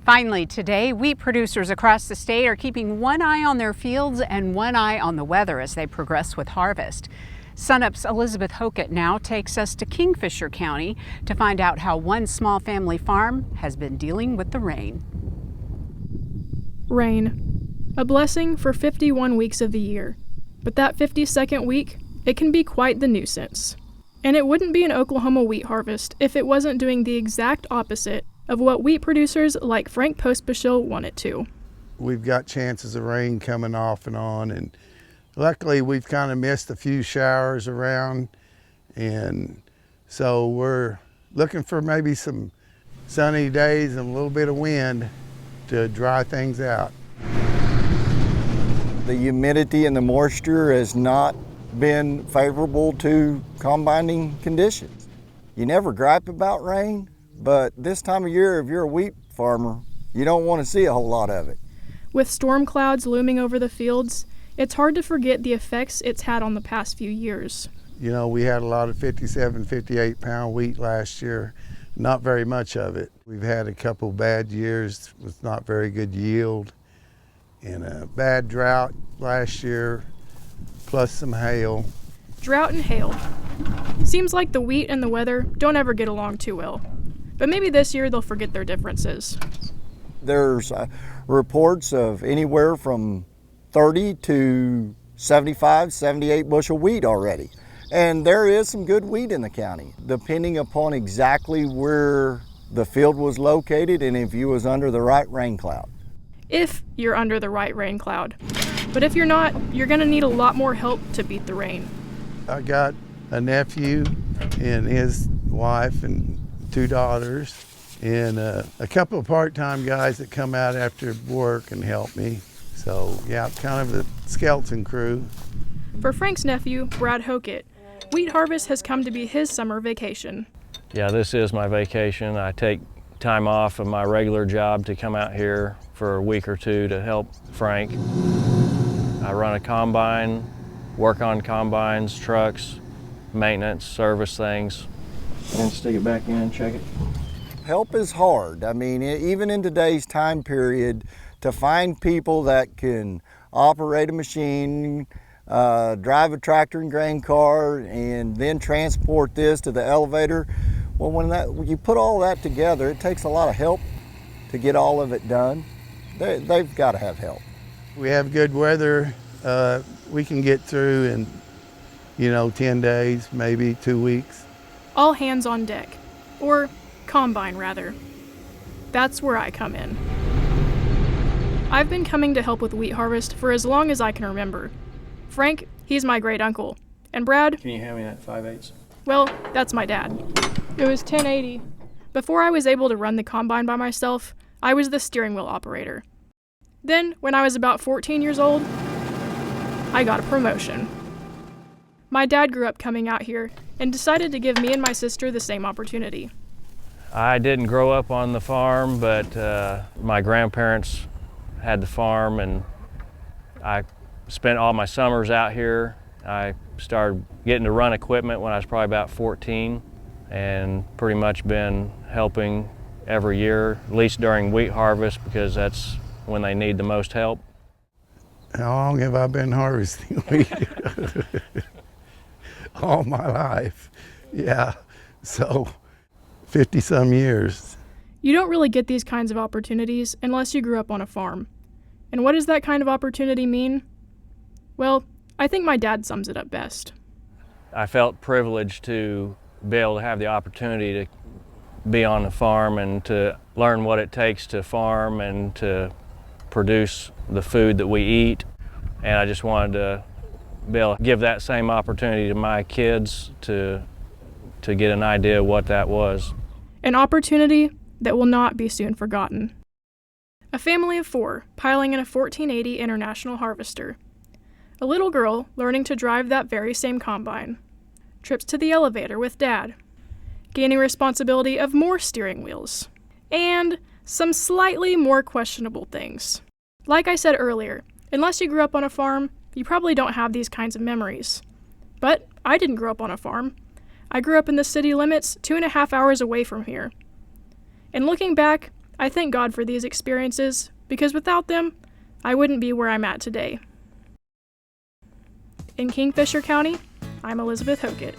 Finally, today, wheat producers across the state are keeping one eye on their fields and one eye on the weather as they progress with harvest. SUNUP's Elizabeth Hockett now takes us to Kingfisher County to find out how one small family farm has been dealing with the rain. Rain. A blessing for 51 weeks of the year. But that 52nd week, it can be quite the nuisance. And it wouldn't be an Oklahoma wheat harvest if it wasn't doing the exact opposite of what wheat producers like Frank Pospischil want it to. We've got chances of rain coming off and on, and luckily we've kind of missed a few showers around, and so we're looking for maybe some sunny days and a little bit of wind to dry things out. The humidity and the moisture has not been favorable to combining conditions. You never gripe about rain, but this time of year, if you're a wheat farmer, you don't want to see a whole lot of it. With storm clouds looming over the fields, it's hard to forget the effects it's had on the past few years. You know, we had a lot of 57, 58 pound wheat last year, not very much of it. We've had a couple bad years with not very good yield and a bad drought last year, plus some hail. Drought and hail. Seems like the wheat and the weather don't ever get along too well. But maybe this year they'll forget their differences. There's reports of anywhere from 30 to 75, 78 bushel wheat already. And there is some good wheat in the county, depending upon exactly where the field was located and if you was under the right rain cloud. If you're under the right rain cloud. But if you're not, you're gonna need a lot more help to beat the rain. I got a nephew and his wife and 2 daughters, and a couple of part-time guys that come out after work and help me. So yeah, kind of a skeleton crew. For Frank's nephew, Brad Hockett, wheat harvest has come to be his summer vacation. Yeah, this is my vacation. I take time off of my regular job to come out here for a week or two to help Frank. I run a combine, work on combines, trucks, maintenance, service things. And stick it back in and check it. Help is hard. I mean, even in today's time period, to find people that can operate a machine, drive a tractor and grain car, and then transport this to the elevator, well, when you put all that together, it takes a lot of help to get all of it done. They've got to have help. We have good weather. We can get through in, 10 days, maybe 2 weeks. All hands on deck. Or combine, rather. That's where I come in. I've been coming to help with wheat harvest for as long as I can remember. Frank, he's my great uncle. And Brad? Can you hand me that 5/8? Well, that's my dad. It was 1080. Before I was able to run the combine by myself, I was the steering wheel operator. Then, when I was about 14 years old, I got a promotion. My dad grew up coming out here and decided to give me and my sister the same opportunity. I didn't grow up on the farm, but my grandparents had the farm, and I spent all my summers out here. I started getting to run equipment when I was probably about 14, and pretty much been helping every year, at least during wheat harvest, because that's when they need the most help. How long have I been harvesting wheat? All my life, yeah. So 50 some years. You don't really get these kinds of opportunities unless you grew up on a farm. And what does that kind of opportunity mean? Well, I think my dad sums it up best. I felt privileged to be able to have the opportunity to be on the farm and to learn what it takes to farm and to produce the food that we eat. And I just wanted to be able to give that same opportunity to my kids to get an idea of what that was. An opportunity that will not be soon forgotten. A family of 4 piling in a 1480 International Harvester. A little girl learning to drive that very same combine. Trips to the elevator with Dad. Gaining responsibility of more steering wheels. And some slightly more questionable things. Like I said earlier, unless you grew up on a farm, you probably don't have these kinds of memories. But I didn't grow up on a farm. I grew up in the city limits 2.5 hours away from here. And looking back, I thank God for these experiences because without them, I wouldn't be where I'm at today. In Kingfisher County, I'm Elizabeth Hokett.